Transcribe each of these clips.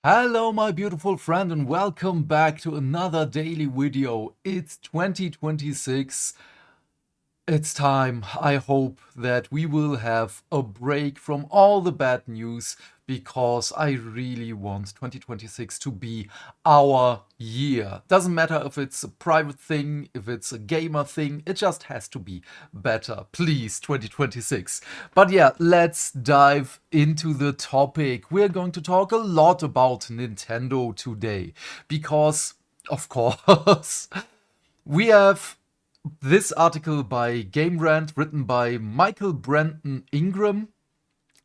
Hello, my beautiful friend, and welcome back to another daily video. It's 2026. It's time. I hope that we will have a break from all the bad news because I really want 2026 to be our year. Doesn't matter if it's a private thing, if it's a gamer thing, it just has to be better. Please, 2026. But yeah, let's dive into the topic. We're going to talk a lot about Nintendo today because, of course, we have this article by Game Rant, written by Michael Brandon Ingram.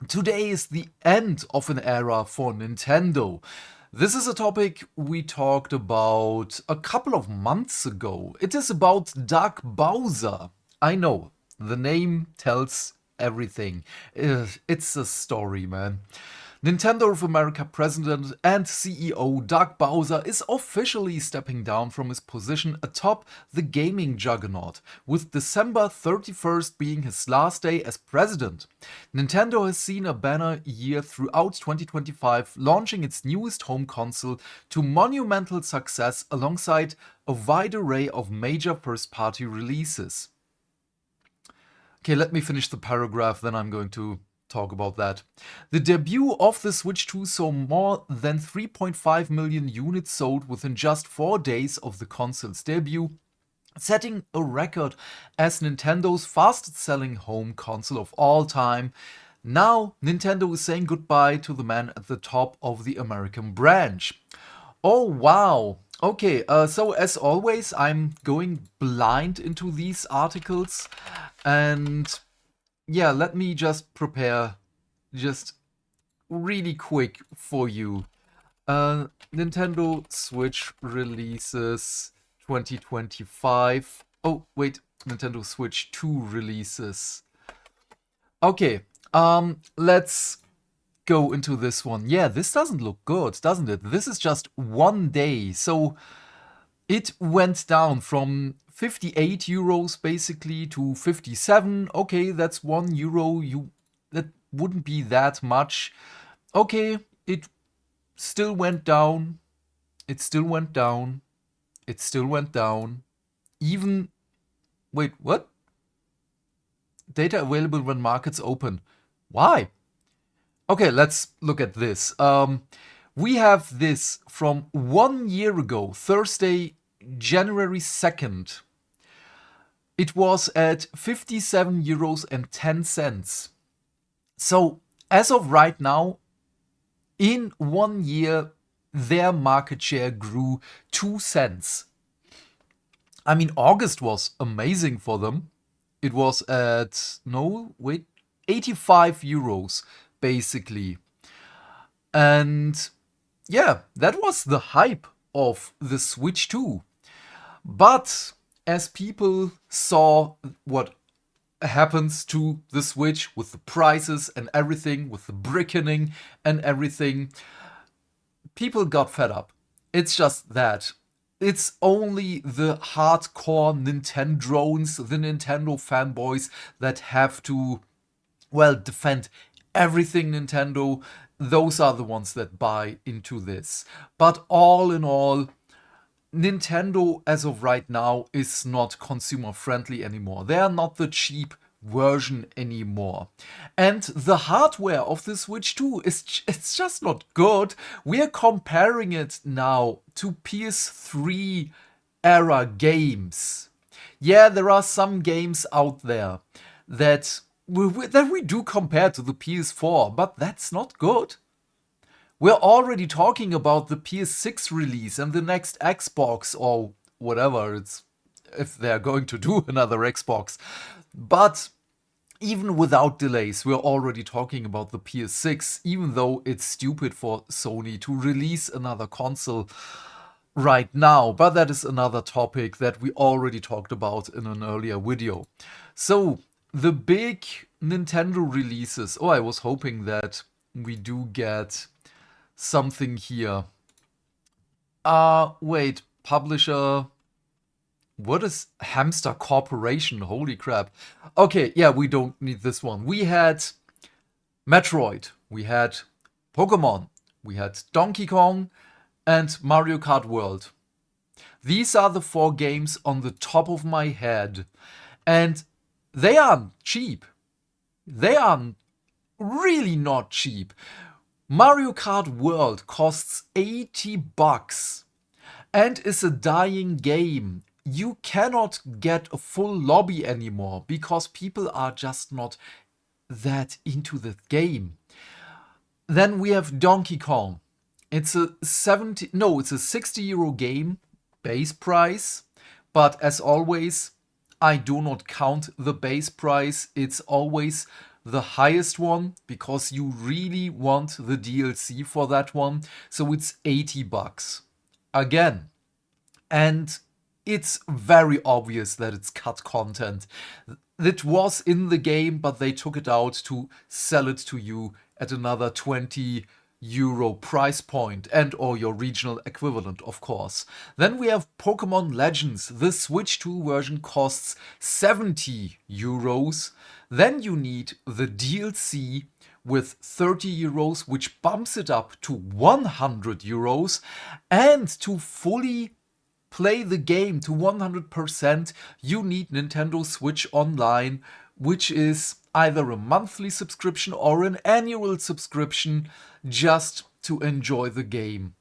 Today is the end of an era for Nintendo. This is a topic we talked about a couple of months ago. It is about Dark Bowser. I know, the name tells everything. It's a story, man. Nintendo of America president and CEO Doug Bowser is officially stepping down from his position atop the gaming juggernaut, with December 31st being his last day as president. Nintendo has seen a banner year throughout 2025, launching its newest home console to monumental success alongside a wide array of major first-party releases. Okay, let me finish the paragraph, then I'm going to talk about that. The debut of the Switch 2 saw more than 3.5 million units sold within just 4 days of the console's debut, setting a record as Nintendo's fastest-selling home console of all time. Now, Nintendo is saying goodbye to the man at the top of the American branch. Oh, wow. Okay, so as always, I'm going blind into these articles, and yeah, let me just prepare just really quick for you. Nintendo Switch releases 2025. Oh, wait, Nintendo Switch 2 releases. Okay, let's go into this one. Yeah, this doesn't look good, doesn't it? This is just 1 day, so it went down from 58 euros basically to 57. Okay, that's €1. That wouldn't be that much. Okay, it still went down. It still went down. It still went down. Even wait, what? Data available when markets open. Why? Okay, let's look at this. We have this from 1 year ago, Thursday, January 2nd. It was at 57 euros and 10 cents. So, as of right now, in 1 year, their market share grew 2 cents. I mean, August was amazing for them. It was at, no, wait, 85 euros, basically. And yeah, that was the hype of the Switch 2. But as people saw what happens to the Switch with the prices and everything, with the brickening and everything, people got fed up. It's just that. It's only the hardcore Nintendrones, the Nintendo fanboys, that have to, well, defend everything Nintendo. Those are the ones that buy into this. But all in all, Nintendo, as of right now, is not consumer friendly anymore. They are not the cheap version anymore. And the hardware of the Switch 2 it's just not good. We are comparing it now to PS3 era games. Yeah, there are some games out there that we do compare to the PS4, but that's not good. We're already talking about the PS6 release and the next Xbox or whatever it's if they're going to do another Xbox. But even without delays, we're already talking about the PS6, even though it's stupid for Sony to release another console right now. But that is another topic that we already talked about in an earlier video. So, the big Nintendo releases. Oh, I was hoping that we do get something here. Wait, publisher. What is Hamster Corporation? Holy crap. Okay, yeah, we don't need this one. We had Metroid. We had Pokemon. we had Donkey Kong, and Mario Kart World. These are the 4 games on the top of my head. And they aren't cheap. They are really not cheap. Mario Kart World costs $80 and is a dying game. You cannot get a full lobby anymore because people are just not that into the game. Then we have Donkey Kong. It's a it's a 60 euro game, base price, but as always, I do not count the base price. It's always the highest one because you really want the DLC for that one. So it's $80 again. And it's very obvious that it's cut content. It was in the game, but they took it out to sell it to you at another 20 euro price point, and or your regional equivalent, of course. Then we have Pokemon Legends. The Switch 2 version costs 70 euros. Then you need the DLC with 30 euros, which bumps it up to 100 euros. And to fully play the game to 100%, you need Nintendo Switch Online, which is either a monthly subscription or an annual subscription just to enjoy the game.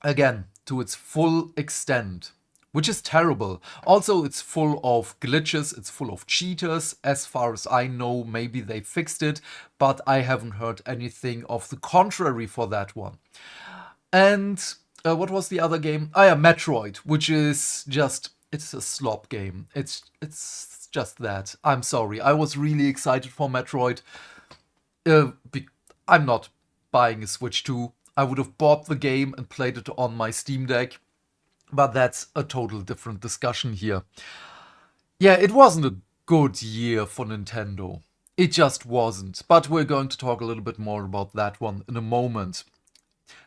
Again, to its full extent, which is terrible. Also, it's full of glitches, it's full of cheaters. As far as I know, maybe they fixed it, but I haven't heard anything of the contrary for that one. And what was the other game? Ah, yeah, Metroid, which is just, it's a slop game. It's just that. I'm sorry. I was really excited for Metroid. I'm not buying a Switch 2. I would have bought the game and played it on my Steam Deck. But that's a total different discussion here. Yeah, it wasn't a good year for Nintendo. It just wasn't. But we're going to talk a little bit more about that one in a moment.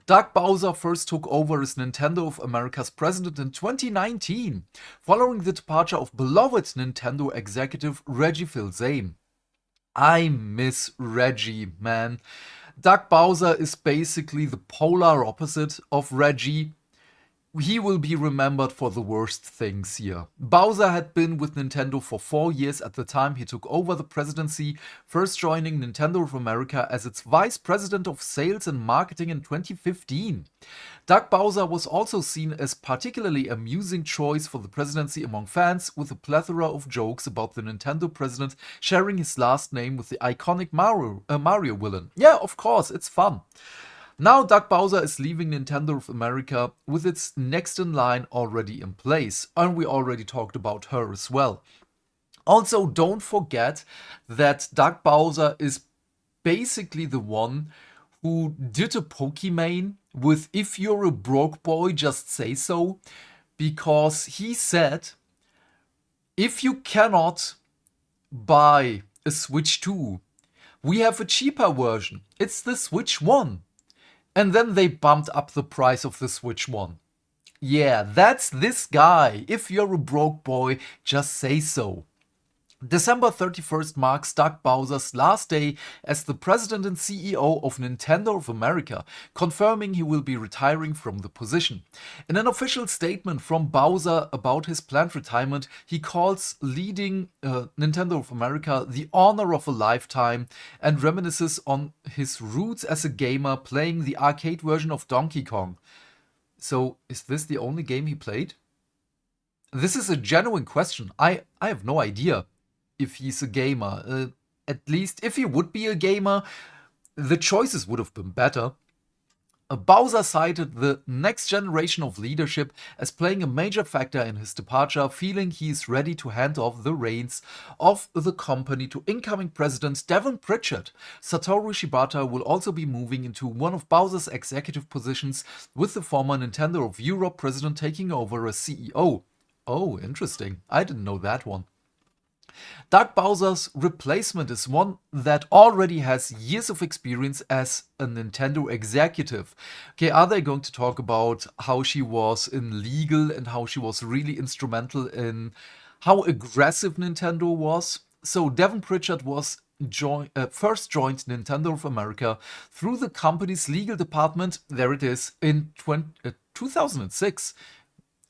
Doug Bowser first took over as Nintendo of America's president in 2019, following the departure of beloved Nintendo executive Reggie Fils-Aime. I miss Reggie, man. Doug Bowser is basically the polar opposite of Reggie. He will be remembered for the worst things here. Bowser had been with Nintendo for 4 years at the time he took over the presidency, first joining Nintendo of America as its vice president of sales and marketing in 2015. Doug Bowser was also seen as particularly amusing choice for the presidency among fans, with a plethora of jokes about the Nintendo president sharing his last name with the iconic Mario villain. Yeah, of course, it's fun. Now Doug Bowser is leaving Nintendo of America with its next in line already in place, and we already talked about her as well. Also, don't forget that Doug Bowser is basically the one who did a Pokimane with "If you're a broke boy, just say so," because he said, if you cannot buy a Switch 2, we have a cheaper version. It's the Switch 1. And then they bumped up the price of the Switch 1. Yeah, that's this guy. If you're a broke boy, just say so. December 31st marks Doug Bowser's last day as the president and CEO of Nintendo of America, confirming he will be retiring from the position. In an official statement from Bowser about his planned retirement, he calls leading Nintendo of America the honor of a lifetime and reminisces on his roots as a gamer playing the arcade version of Donkey Kong. So, is this the only game he played? This is a genuine question. I have no idea if he's a gamer. At least if he would be a gamer, the choices would have been better. Bowser cited the next generation of leadership as playing a major factor in his departure, feeling he's ready to hand off the reins of the company to incoming president Devin Pritchard. Satoru Shibata will also be moving into one of Bowser's executive positions, with the former Nintendo of Europe president taking over as CEO. Oh, interesting. I didn't know that one. Doug Bowser's replacement is one that already has years of experience as a Nintendo executive. Okay, are they going to talk about how she was in legal and how she was really instrumental in how aggressive Nintendo was? So Devin Pritchard was first joined Nintendo of America through the company's legal department, there it is, in 2006,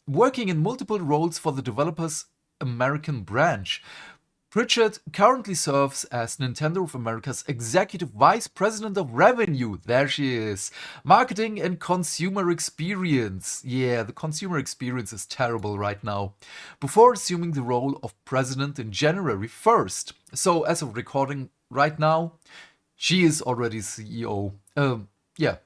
working in multiple roles for the developer's American branch. Pritchard currently serves as Nintendo of America's Executive Vice President of Revenue. There she is. Marketing and Consumer Experience. Yeah, the consumer experience is terrible right now. Before assuming the role of President in January 1st. So, as of recording right now, she is already CEO. Yeah.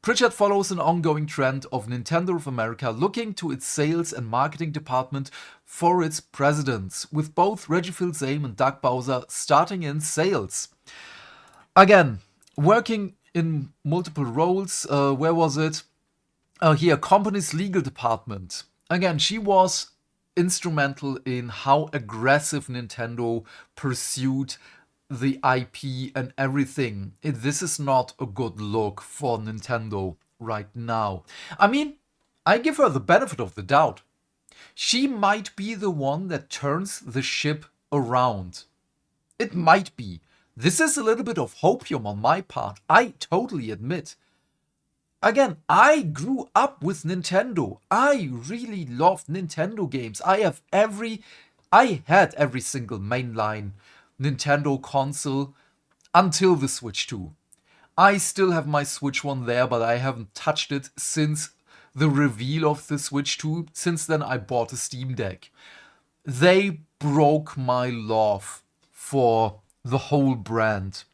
Pritchard follows an ongoing trend of Nintendo of America looking to its sales and marketing department for its presidents, with both Reggie Fils-Aime and Doug Bowser starting in sales. Again, working in multiple roles. Where was it? Here, company's legal department. Again, she was instrumental in how aggressive Nintendo pursued the IP and everything. This is not a good look for Nintendo right now. I mean, I give her the benefit of the doubt. She might be the one that turns the ship around. It might be. This is a little bit of hopium on my part, I totally admit. Again, I grew up with Nintendo. I really loved Nintendo games. I had every single mainline Nintendo console until the Switch 2. I still have my Switch 1 there, but I haven't touched it since the reveal of the Switch 2. Since then, I bought a Steam Deck. They broke my love for the whole brand.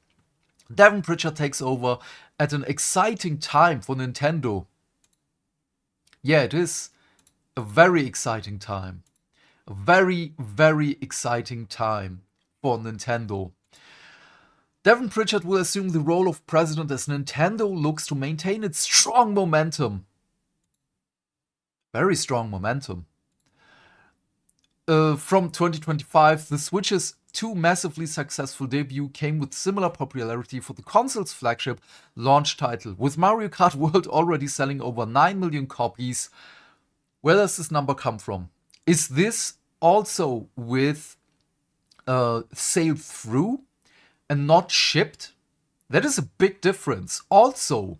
Devin Pritchard takes over at an exciting time for Nintendo. Yeah, it is a very exciting time. A very, very exciting time for Nintendo. Devin Pritchard will assume the role of president as Nintendo looks to maintain its strong momentum. Very strong momentum. From 2025, the Switch's two massively successful debut came with similar popularity for the console's flagship launch title, with Mario Kart World already selling over 9 million copies. Where does this number come from? Is this also with sailed through and not shipped? That is a big difference. Also,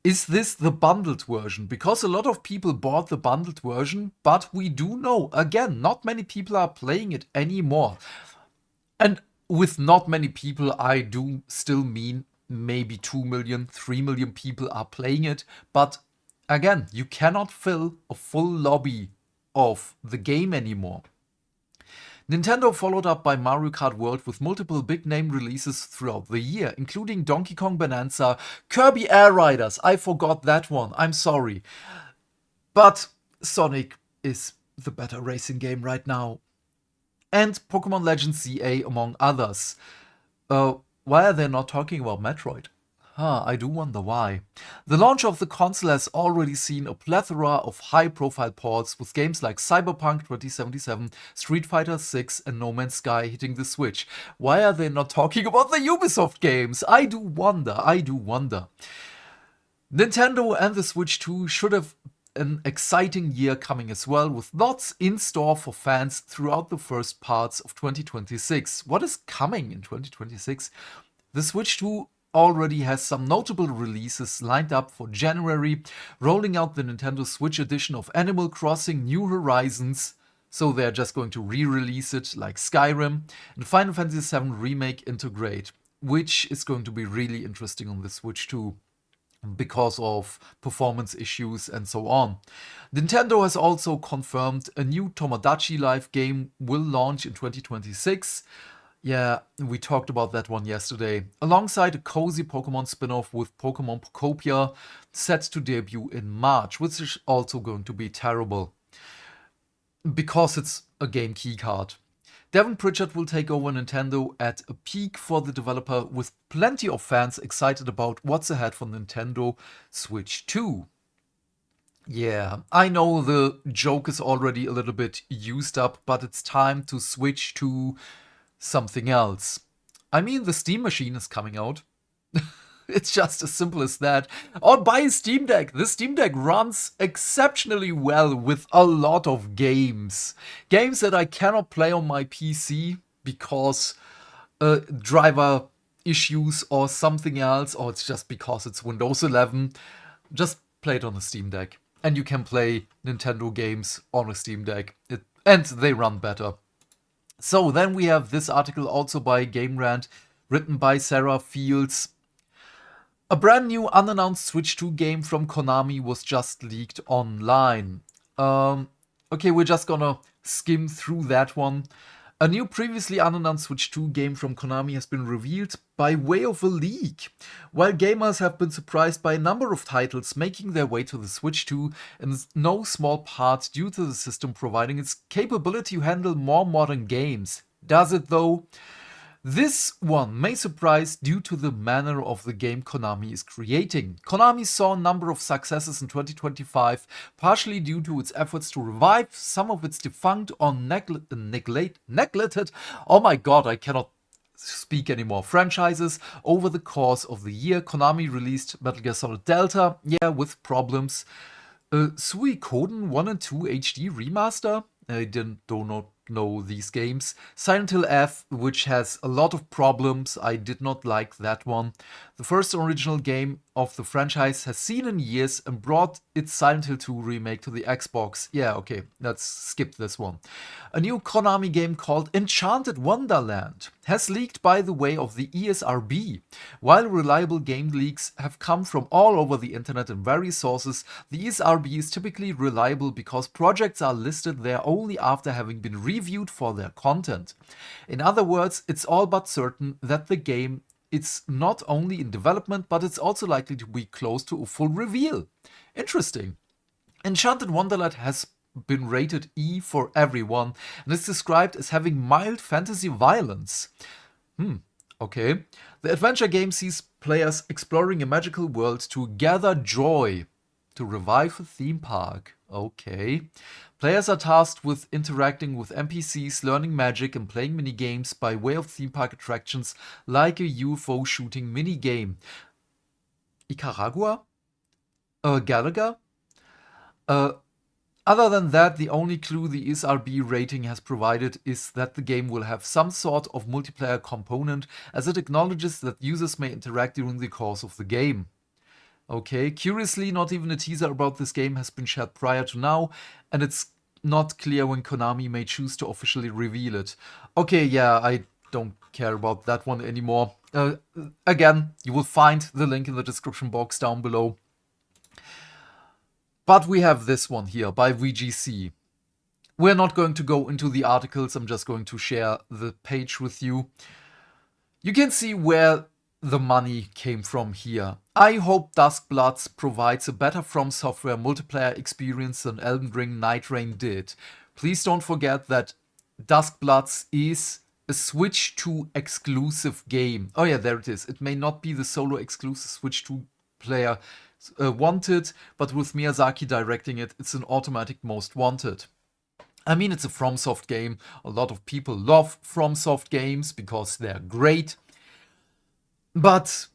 is this the bundled version? Because a lot of people bought the bundled version, but we do know, again, not many people are playing it anymore. And with not many people, I do still mean maybe 2 million, 3 million people are playing it. But again, you cannot fill a full lobby of the game anymore. Nintendo followed up by Mario Kart World with multiple big-name releases throughout the year, including Donkey Kong Bonanza, Kirby Air Riders, I forgot that one, I'm sorry. But Sonic is the better racing game right now. And Pokemon Legends ZA, among others. Why are they not talking about Metroid? I do wonder why. The launch of the console has already seen a plethora of high-profile ports, with games like Cyberpunk 2077, Street Fighter 6 and No Man's Sky hitting the Switch. Why are they not talking about the Ubisoft games? I do wonder. Nintendo and the Switch 2 should have an exciting year coming as well, with lots in store for fans throughout the first parts of 2026. What is coming in 2026? The Switch 2 already has some notable releases lined up for January, rolling out the Nintendo Switch edition of Animal Crossing New Horizons, so they're just going to re-release it like Skyrim, and Final Fantasy VII Remake Integrate, which is going to be really interesting on the Switch too, because of performance issues and so on. Nintendo has also confirmed a new Tomodachi Life game will launch in 2026. Yeah, we talked about that one yesterday. Alongside a cozy Pokemon spin-off with Pokemon Pokopia set to debut in March, which is also going to be terrible. Because it's a game keycard. Devin Pritchard will take over Nintendo at a peak for the developer, with plenty of fans excited about what's ahead for Nintendo Switch 2. Yeah, I know the joke is already a little bit used up, but it's time to switch to something else. I mean, the Steam Machine is coming out. It's just as simple as that. Or buy a Steam Deck. The Steam Deck runs exceptionally well with a lot of games. Games that I cannot play on my PC because driver issues or something else, or it's just because it's Windows 11, just play it on a Steam Deck. And you can play Nintendo games on a Steam Deck. And they run better. So then we have this article also by Game Rant, written by Sarah Fields. A brand new unannounced Switch 2 game from Konami was just leaked online. Okay, we're just gonna skim through that one. A new previously unannounced Switch 2 game from Konami has been revealed by way of a leak. While gamers have been surprised by a number of titles making their way to the Switch 2, in no small part due to the system providing its capability to handle more modern games. Does it though? This one may surprise due to the manner of the game Konami is creating. Konami saw a number of successes in 2025, partially due to its efforts to revive some of its defunct or neglected, oh my god, I cannot speak anymore, franchises. Over the course of the year, Konami released Metal Gear Solid Delta, with problems. Suikoden 1 and 2 HD Remaster? I do not know these games. Silent Hill F, which has a lot of problems. I did not like that one. The first original game of the franchise has seen in years and brought its Silent Hill 2 remake to the Xbox. Yeah, okay, let's skip this one. A new Konami game called Enchanted Wonderland has leaked by the way of the ESRB. While reliable game leaks have come from all over the internet and various sources, the ESRB is typically reliable because projects are listed there only after having been reviewed for their content. In other words, it's all but certain that the game it's not only in development, but it's also likely to be close to a full reveal. Interesting. Enchanted Wonderland has been rated E for everyone and is described as having mild fantasy violence. Okay. The adventure game sees players exploring a magical world to gather joy, to revive a theme park. Okay. Players are tasked with interacting with NPCs, learning magic, and playing minigames by way of theme park attractions like a UFO shooting minigame. Icaragua? Galaga? Other than that, the only clue the ESRB rating has provided is that the game will have some sort of multiplayer component, as it acknowledges that users may interact during the course of the game. Okay, curiously, not even a teaser about this game has been shared prior to now, and it's not clear when Konami may choose to officially reveal it. Okay, yeah, I don't care about that one anymore. Again, you will find the link in the description box down below. But we have this one here by VGC. We're not going to go into the articles, I'm just going to share the page with you. You can see where the money came from here. I hope Duskbloods provides a better From Software multiplayer experience than Elden Ring Night Rain did. Please don't forget that Duskbloods is a Switch 2 exclusive game. Oh yeah, there it is. It may not be the solo exclusive Switch 2 player wanted, but with Miyazaki directing it, it's an automatic most wanted. I mean, it's a FromSoft game. A lot of people love FromSoft games because they're great. But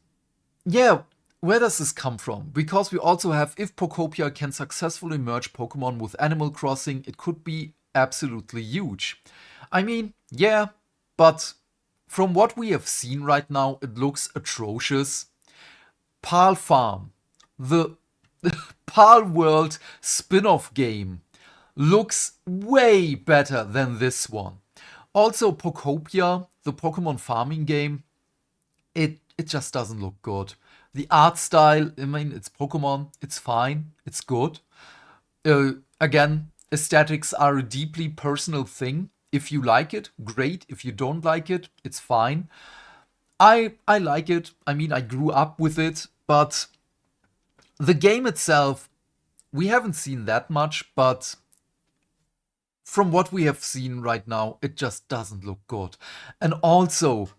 yeah, where does this come from? Because we also have, if Pokopia can successfully merge Pokemon with Animal Crossing, it could be absolutely huge. I mean, yeah, but from what we have seen right now, it looks atrocious. Pal Farm, the Pal World spin-off game, looks way better than this one. Also, Pokopia, the Pokemon farming game, it just doesn't look good. The art style, I mean, it's Pokemon, it's fine, it's good. Again, aesthetics are a deeply personal thing. If you like it, great. If you don't like it, it's fine. I like it. I mean, I grew up with it, but the game itself, we haven't seen that much, but from what we have seen right now, it just doesn't look good. And also,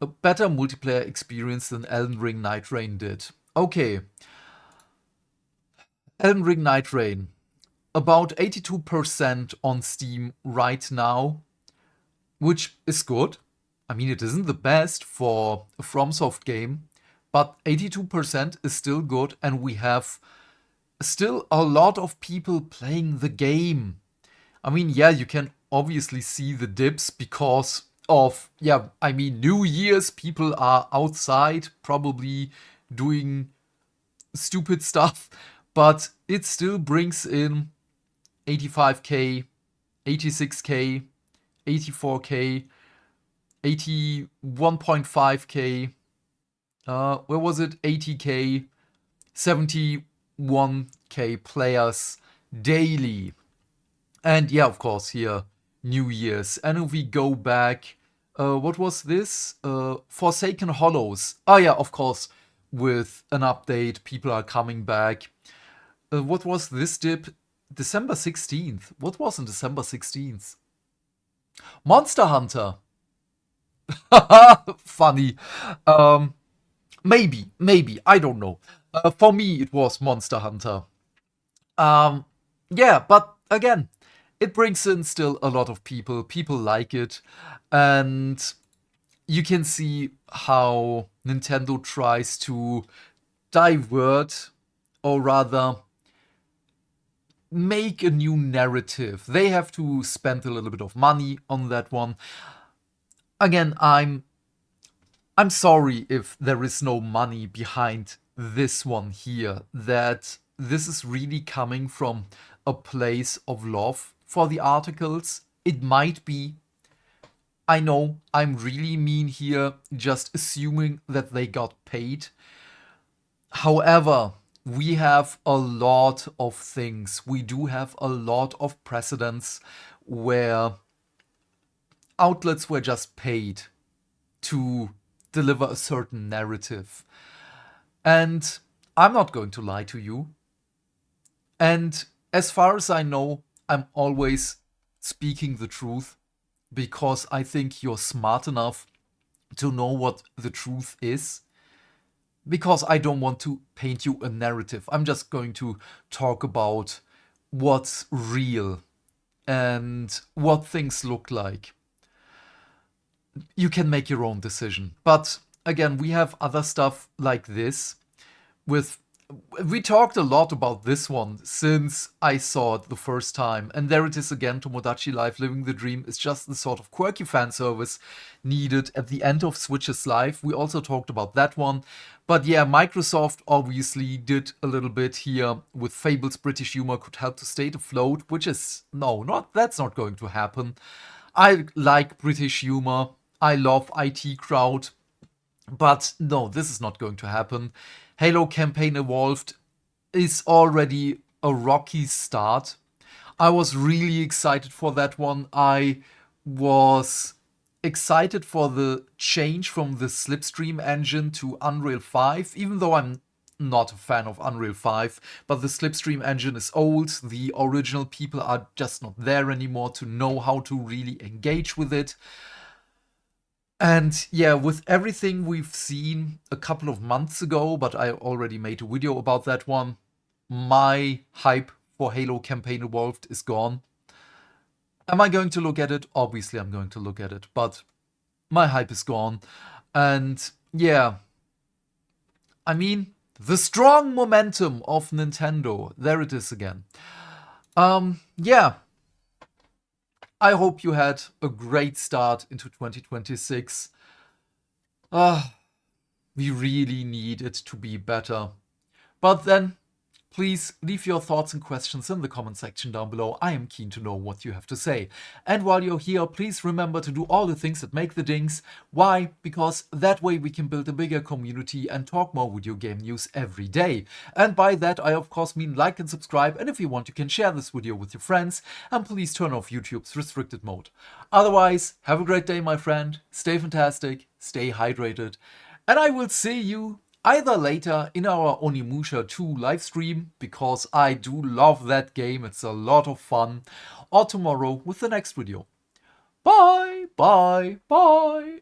a better multiplayer experience than Elden Ring Night Rain did. Okay. Elden Ring Night Rain. About 82% on Steam right now, which is good. I mean, it isn't the best for a FromSoft game, but 82% is still good, and we have still a lot of people playing the game. I mean, yeah, you can obviously see the dips because of, yeah, I mean, New Year's, people are outside, probably doing stupid stuff, but it still brings in 85k, 86k, 84k, 81.5k, where was it? 80k, 71k players daily. And yeah, of course, here, New Year's. And if we go back, what was this? Forsaken Hollows. Oh yeah, of course, with an update, people are coming back. What was this dip? December 16th. What was on December 16th? Monster Hunter. Funny. Maybe. I don't know. For me, it was Monster Hunter. Yeah, but again, it brings in still a lot of people. People like it. And you can see how Nintendo tries to divert, or rather, make a new narrative. They have to spend a little bit of money on that one. Again, I'm sorry if there is no money behind this one here, that this is really coming from a place of love for the articles. It might be. I know I'm really mean here, just assuming that they got paid. However, we have a lot of things. We do have a lot of precedents where outlets were just paid to deliver a certain narrative. And I'm not going to lie to you. And as far as I know, I'm always speaking the truth, because I think you're smart enough to know what the truth is. Because I don't want to paint you a narrative. I'm just going to talk about what's real and what things look like. You can make your own decision. But again, we have other stuff like this. We talked a lot about this one since I saw it the first time. And there it is again, Tomodachi Life Living the Dream is just the sort of quirky fan service needed at the end of Switch's life. We also talked about that one. But yeah, Microsoft obviously did a little bit here with Fable's British humor could help to stay afloat, which is, that's not going to happen. I like British humor. I love IT Crowd. But no, this is not going to happen. Halo Campaign Evolved is already a rocky start. I was really excited for that one. I was excited for the change from the Slipstream engine to Unreal 5, even though I'm not a fan of Unreal 5, but the Slipstream engine is old. The original people are just not there anymore to know how to really engage with it. And yeah, with everything we've seen a couple of months ago, but I already made a video about that one, my hype for Halo Campaign Evolved is gone. Am I going to look at it? Obviously I'm going to look at it, but my hype is gone. And yeah, I mean, the strong momentum of Nintendo, there it is again. Yeah. I hope you had a great start into 2026. We really need it to be better. But then, please leave your thoughts and questions in the comment section down below. I am keen to know what you have to say. And while you're here, please remember to do all the things that make the dings. Why? Because that way we can build a bigger community and talk more video game news every day. And by that I of course mean like and subscribe, and if you want you can share this video with your friends, and please turn off YouTube's restricted mode. Otherwise, have a great day my friend, stay fantastic, stay hydrated, and I will see you either later in our Onimusha 2 livestream, because I do love that game, it's a lot of fun, or tomorrow with the next video. Bye, bye, bye!